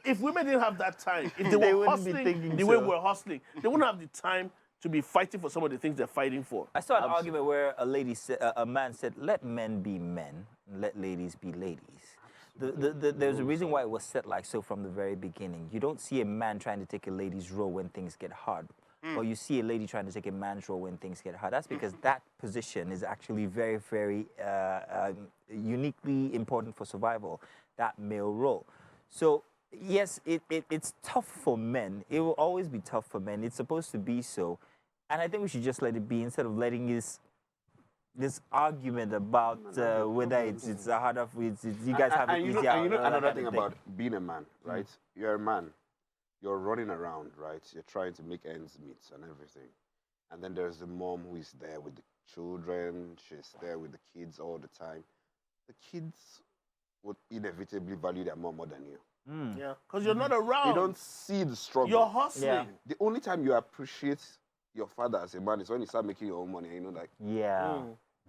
If women didn't have that time, if they They were wouldn't be hustling thinking the way so. we're hustling, they wouldn't have the time to be fighting for some of the things they're fighting for. I saw an argument where a man said, "Let men be men, and let ladies be ladies." There's a reason why it was set like so from the very beginning. You don't see a man trying to take a lady's role when things get hard, or you see a lady trying to take a man's role when things get hard. That's because that position is actually very, very uniquely important for survival, that male role. So yes, it's tough for men. It will always be tough for men. It's supposed to be so. And I think we should just let it be instead of letting this argument about whether it's a harder, you guys have it And you easier. know, or that another kind thing of about being a man, right? You're a man. You're running around, right? You're trying to make ends meet and everything. And then there's the mom who is there with the children. She's there with the kids all the time. The kids would inevitably value their mom more than you. Yeah, because you're not around. You don't see the struggle. You're hustling. Yeah. The only time you appreciate your father as a man is when you start making your own money and you know, like, Yeah.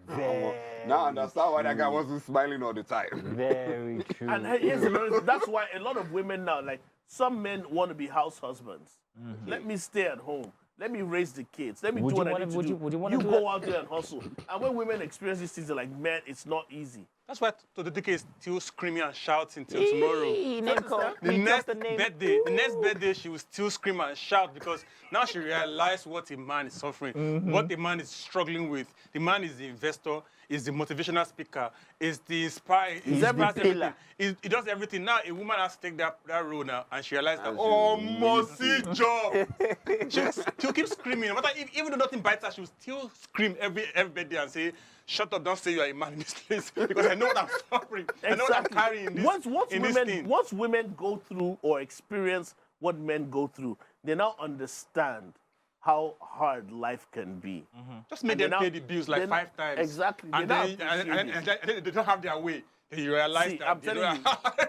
Now I understand why that guy wasn't smiling all the time. Very true. And here's another thing. That's why a lot of women now, like some men want to be house husbands. Let me stay at home. Let me raise the kids. Let me do what I need to do. would you wanna do go that? out there and hustle. And when women experience these things, they're like, man, it's not easy. That's why Tododike is still screaming and shouting till tomorrow. Name call. The He next dropped the name. birthday, she will still scream and shout because now she realized what a man is suffering, what a man is struggling with. The man is the investor, is the motivational speaker, is the inspire, He's every pillar. He does everything. Now a woman has to take that role now, and she realized that mercy job. She'll keep screaming. No matter even though nothing bites her, she'll still scream every birthday and say, "Shut up! Don't say you are a man in this place because I know what I'm suffering. I know what I'm carrying in this, this thing." Once women go through or experience what men go through, they now understand how hard life can be. Just make them pay the bills like 5 times. Exactly. And then they don't have their way. Then you realize See, that. I'm telling you,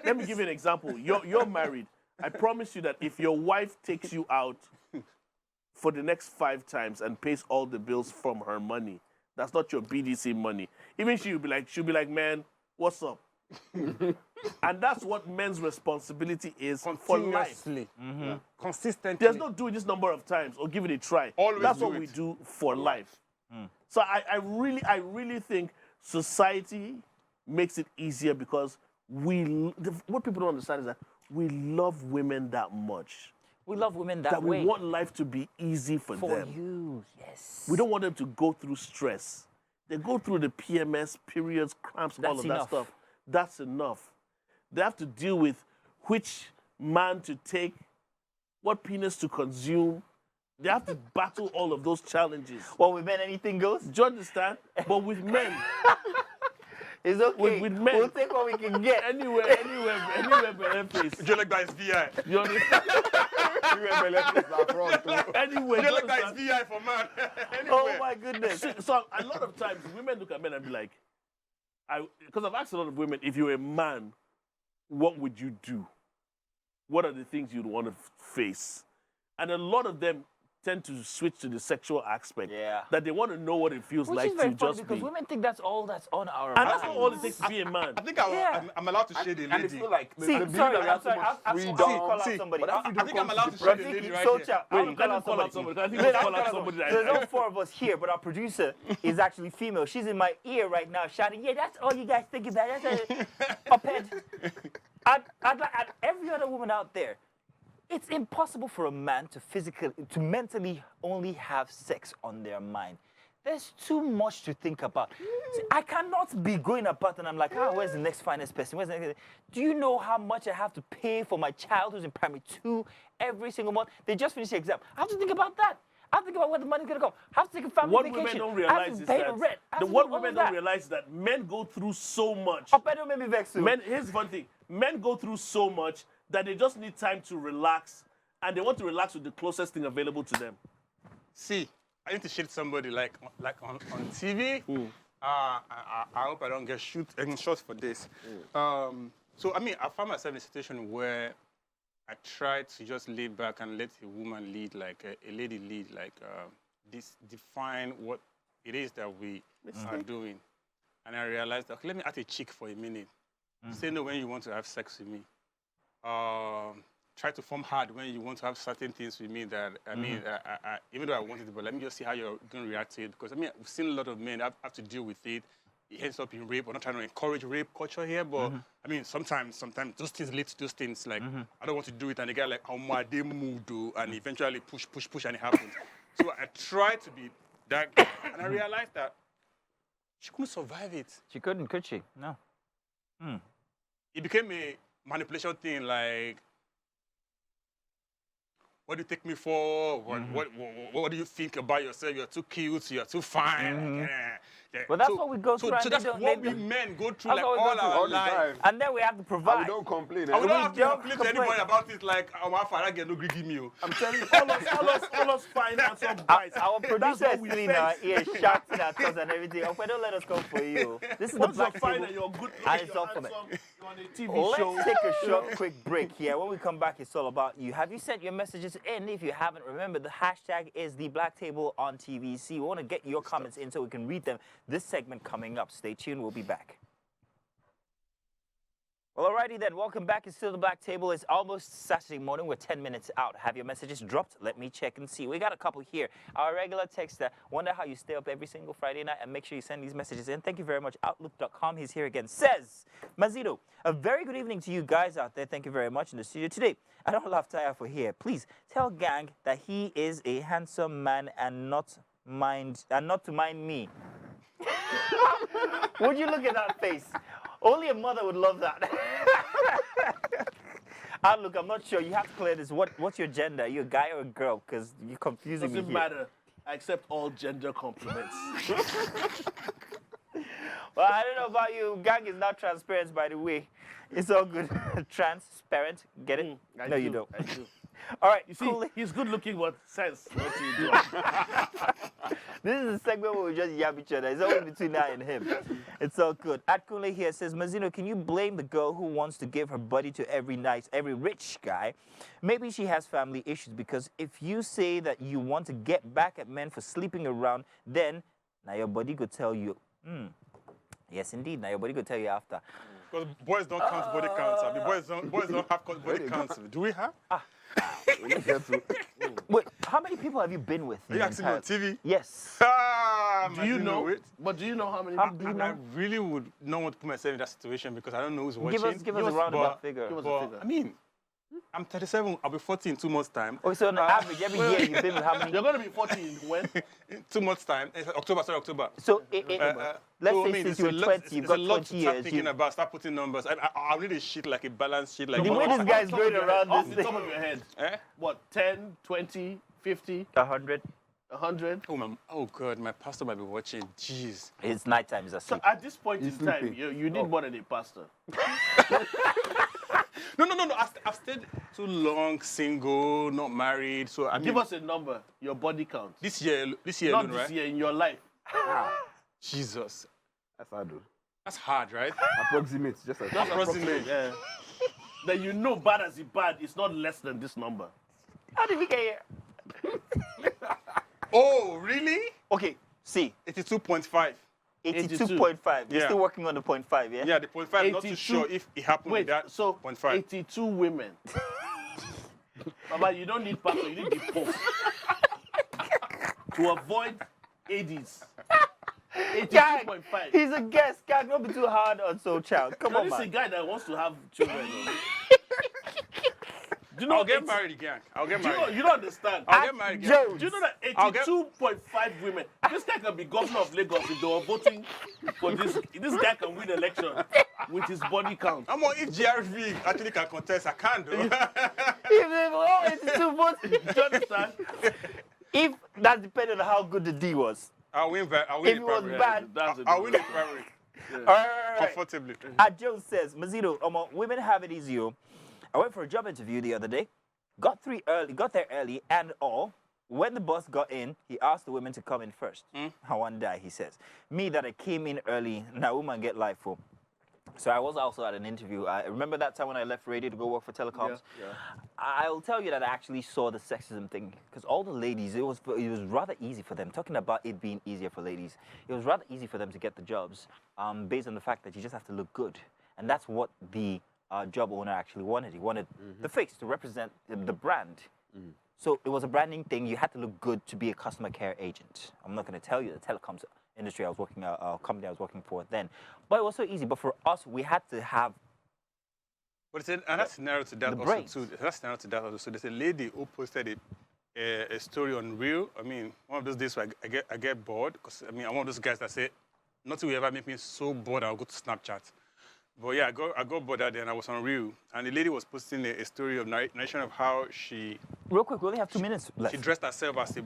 let me give you an example. You're married. I promise you that if your wife takes you out for the next 5 times and pays all the bills from her money, that's not your BDC money. Even she'll be like, man, what's up? And that's what men's responsibility is for life. Continuously. Consistently. There's no doing this number of times or give it a try. Always That's do what it. we do for life. So I really think society makes it easier because what people don't understand is that we love women that much. We love women that, That way. we want life to be easy for them. you, yes. We don't want them to go through stress. They go through the PMS, periods, cramps, all That's of enough. that stuff. That's enough. They have to deal with which man to take, what penis to consume. They have to battle all of those challenges. Well, with men, anything goes. Do you understand? But with men, It's okay. with men. We'll take what we can get. anywhere, but place. Joe like that is VI. You understand? Anyway, Joe you like that is understand? VI for man. Oh Anywhere. my goodness. So a lot of times women look at men and be like, because I've asked a lot of women, if you're a man, what would you do? What are the things you'd want to face? And a lot of them tend to switch to the sexual aspect. Yeah. That they want to know what it feels Which like is very to funny just because be. women think that's all that's on our And that's minds. not all it takes to be a man. I think Yeah. I'm allowed to shade a And it's lady. not like See, the sorry, beauty I'm has so sorry. much I'll freedom. call out See, somebody. but that I freedom think I'm comes allowed with to shade a privilege. lady right Socha, here. I Wait, will let call me call out somebody. I think Wait, we'll I'll call call out out somebody. somebody. There's no 4 of us here, but our producer is actually female. She's in my ear right now shouting, yeah, that's all you guys think about. That's a pet. And every other woman out there, it's impossible for a man to mentally only have sex on their mind. There's too much to think about. See, I cannot be going about and I'm like, where's the next finest person? Where's the next? Do you know how much I have to pay for my child who's in primary 2 every single month? They just finished the exam. I have to think about that. I have to think about where the money's gonna go. I have to take a family What vacation. women don't I have realize to is pay that the rent. I have to what do all women of don't that. realize is that men go through so much. Oh, but don't make me vex too. Here's one thing. Men go through so much that they just need time to relax, and they want to relax with the closest thing available to them. See, I need to shade somebody like on TV. I hope I don't get shot for this. So I mean, I found myself in a situation where I tried to just lay back and let a woman lead, like a lady lead, like this define what it is that we are doing. And I realized that, okay, let me act a chick for a minute. Say no when you want to have sex with me. Try to form hard when you want to have certain things with me that, I mean, even though I wanted it, but let me just see how you're going to react to it. Because, I mean, we've seen a lot of men have to deal with it. It ends up in rape. We're not trying to encourage rape culture here, but, I mean, sometimes those things lead to those things. Like, I don't want to do it, and the guy like, how my they move, and eventually push, and it happens. So I tried to be that guy, and I realized that she couldn't survive it. She couldn't, could she? No. It became a manipulation thing, like, what do you take me for? What do you think about yourself? You're too cute, you're too fine. Well, that's what we go through, and So they that's don't- what they we don't- men go through That's like what we go all through. our All the lives. time. And then we have to And provide. we don't complain. And we don't have to don't complain to complain. anybody about it like, my father get no give me. I'm telling you, all us fine and some guys. Our That's producer what is we still in our face. ear, shouting at us and everything. Okay, don't let us come for you. This is the Once you're black fine people. and you're good, And it's you're up for me. handsome, On a TV show. Let's take a short, quick break here. When we come back, it's all about you. Have you sent your messages in? If you haven't, remember the hashtag is the Black Table on TVC. We want to get your comments in so we can read them. This segment coming up. Stay tuned. We'll be back. Well, alrighty then. Welcome back. It's still the Black Table. It's almost Saturday morning. We're 10 minutes out. Have your messages dropped? Let me check and see. We got a couple here. Our regular texter. Wonder how you stay up every single Friday night, and make sure you send these messages in. Thank you very much. Outlook.com. He's here again. Says, Mazito, a very good evening to you guys out there. Thank you very much in the studio today. I don't laugh tire for here. Please tell Gang that he is a handsome man and not to mind me. Would you look at that face? Only a mother would love that. Look, I'm not sure. You have to clear this. What's your gender? Are you a guy or a girl? Because you're confusing me. Doesn't matter. I accept all gender compliments. Well, I don't know about you. Gang is not transparent, by the way. It's all good. Transparent. Get it? No, you don't. I do. All right. You see, cool. he's good looking, but sense what you do. This is a segment where we just yab each other. It's always between I and him. It's all good. Atkule here says, Mazino, can you blame the girl who wants to give her body to every rich guy? Maybe she has family issues, because if you say that you want to get back at men for sleeping around, then now your body could tell you, yes, indeed. Now your body could tell you after. Because boys don't count body counts. I mean, boys don't have body counts. Do we have? Wait, how many people have you been with? Are you asking me on TV? Yes. Do you know it? But do you know how many people? I really would not want to put myself in that situation because I don't know who's watching. Give us a roundabout figure. Give us a figure. I mean, I'm 37. I'll be 40 in 2 months' time. Oh, so on average, every year you've been with how many? You're going to be 40 when? In 2 months' time. October. So, let's say since you were 20, you've got 20 years. Start thinking about, start putting numbers. I'll need a sheet, like a balance sheet. Like the way this guy's going around off this the top of your head. What, 10, 20, 50? 100. 100? Oh, God, my pastor might be watching. Jeez. It's nighttime, he's asleep. So at this point in time, you need more than a pastor. No. I've stayed too long, single, not married. So I mean, give us a number, your body count. This year Not alone, this right? year, in your life. Jesus. That's hard, though. That's hard, right? Approximate, just like Just Approximate. Yeah. Then you know bad as it bad, it's not less than this number. How did we get here? Oh, really? Okay, see. 82.5. 82.5. You're Yeah. still working on the 0.5, yeah? Yeah, the 0.5, not too 82. sure if it happened with Wait, that so 0.5. 82 women. Baba, you don't need pastor, you need the Pope. To avoid AIDS. Gang, 82.5. he's a guest. Gang, don't be too hard on Soul Child. Come on, This is a man. guy that wants to have children. Do you know I'll get 80 married again. I'll get Do you, know, married. you don't understand. I'll get married again. Jones. Do you know that I'll get- 82.5 women? This guy can be governor of Lagos if they were voting for this. This guy can win election with his body count. I'm on if GRV actually can contest, I can't do. If they were all 82 votes, Do you understand? if that depended on how good the D was. I'll win If the it was primary. bad, That's a I'll good win the one. primary. all right. Comfortably. Jones says, Mazito, women have it easy. I went for a job interview the other day. Got there early, and all. When the boss got in, he asked the women to come in first. I won't die, he says. Me that I came in early, now woman get life for. So I was also at an interview. I remember that time when I left radio to go work for telecoms. Yeah. I'll tell you that I actually saw the sexism thing, because all the ladies, it was rather easy for them. Talking about it being easier for ladies, it was rather easy for them to get the jobs, based on the fact that you just have to look good, and that's what the job owner actually wanted. He wanted the face to represent the brand. So it was a branding thing. You had to look good to be a customer care agent. I'm not going to tell you the telecoms industry I was working at, company I was working for then. But it was so easy. But for us, we had to have. But it's another scenario to that The also brains. too. Another scenario to that also. So there's a lady who posted a story on Reel. I mean, one of those days where I get bored, because I mean, I'm one of those guys that say, nothing will ever make me so bored I'll go to Snapchat. But yeah, I got bored that day and I was on Reel. And the lady was posting a story of narration of how she Real quick, we only have 2 minutes left. she dressed herself as a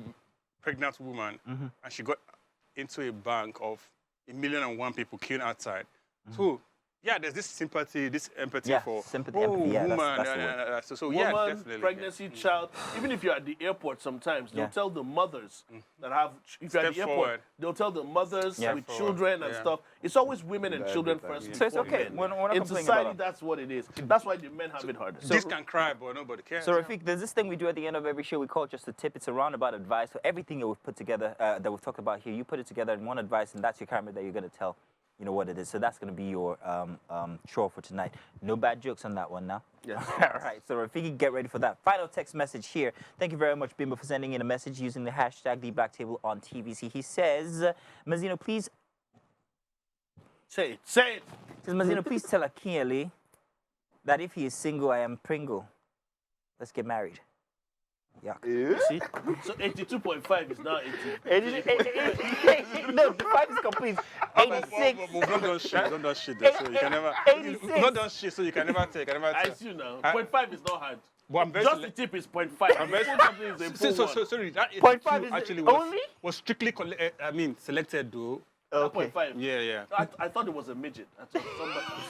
pregnant woman, and she got into a bank of 1,000,001 people queuing outside. So, yeah, there's this sympathy, this empathy Yeah, for sympathy, empathy, yeah, woman. that's the word. So yeah, Woman, definitely. pregnancy, child. Even if you're at the airport, sometimes they'll Yeah. tell the mothers that have. If you're at Step the airport, forward. they'll tell the mothers Yeah. with Step children forward, and yeah. stuff. It's always women and Yeah, children every time, first. yeah. So it's before okay. men. We're not In complaining society, about that's what it is. That's why the men have it harder. This can cry, but nobody cares. So Rafiq, there's this thing we do at the end of every show. We call it just a tip. It's a roundabout advice. So everything that we've put together, that we've talked about here, you put it together in one advice, and that's your camera that you're going to tell, you know, what it is. So that's going to be your chore for tonight. No bad jokes on that one now. Yes. All right. So Rafiq, get ready for that. Final text message here. Thank you very much, Bimbo, for sending in a message using the hashtag #TheBlackTable on TVC. He says, Mazino, please. Say it. Say it. Says Mazino, please tell Akinyele that if he is single, I am Pringle. Let's get married. Yuck. Yeah. See? So 82.5 is now 80. No, the 5 is complete. 86. We've not done shit. Don't done shit. Though, so you can never. 86. We've not done shit, so you can never tell. You can never I tell. see you now. I- 0.5 is not hard. But I'm very Just select- the tip is 0.5. I'm very- Full something is a full one. sorry. That 0.5 is actually only? was strictly selected though. Okay. 0.5. Yeah, yeah. I thought it was a midget. I thought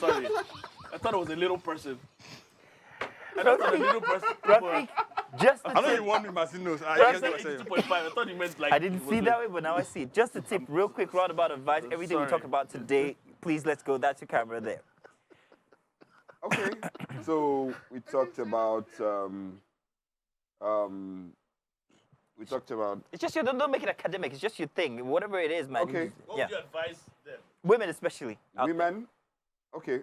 somebody, sorry. I thought it was a little person. I thought it was a little person. Rafiq, just the I know tip. you want me, Marcinos. I I said guess what I'm saying. 82.5. I thought you meant like. I didn't see that way, but now I see it. Just a tip, real quick, roundabout advice. Everything we Sorry. talked about today, please, let's go. That's your camera there. Okay. So we talked about It's just don't make it academic. It's just your thing. Whatever it is, man. Okay. you- What Yeah. would you advise them? Women especially. out there. women. Okay.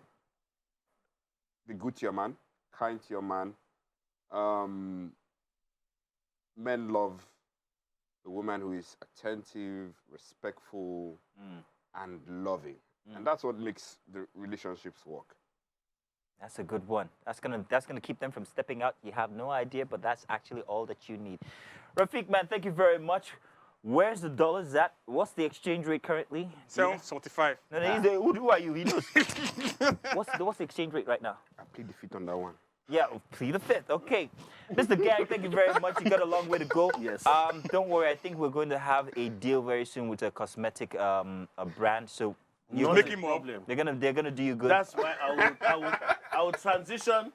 Be good to your man, kind to your man. Men love a woman who is attentive, respectful, and loving. And that's what makes the relationships work. That's a good one. That's gonna keep them from stepping out. You have no idea, but that's actually all that you need. Rafiq, man, thank you very much. Where's the dollars at? What's the exchange rate currently? 7.75. No, no, he's who are you? He knows. what's the exchange rate right now? I plead the fifth on that one. Yeah, plead the fifth. Okay. Mr. Gary, thank you very much. You got a long way to go. Yes. Don't worry. I think we're going to have a deal very soon with a cosmetic a brand. So Not make a him up. problem. they're gonna do you good. That's why I will transition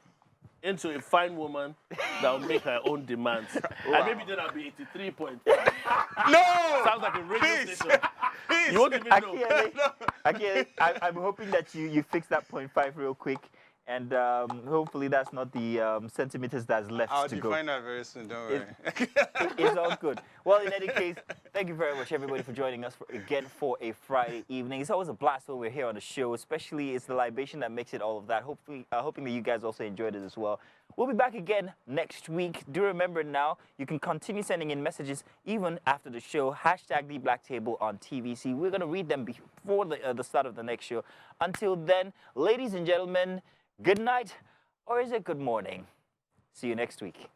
into a fine woman that will make her own demands. And maybe then I'll be 83.5. No! Sounds like a radio Please. station. Please. You won't even know. I'm hoping that you fix that 0.5 real quick. And hopefully that's not the centimeters that's left I'll to go. define that very soon, don't worry. It's all good. Well, in any case, thank you very much, everybody, for joining us again for a Friday evening. It's always a blast when we're here on the show, especially it's the libation that makes it all of that. Hopefully, hoping that you guys also enjoyed it as well. We'll be back again next week. Do remember now, you can continue sending in messages even after the show. Hashtag #TheBlackTable on TVC. We're going to read them before the start of the next show. Until then, ladies and gentlemen, good night, or is it good morning? See you next week.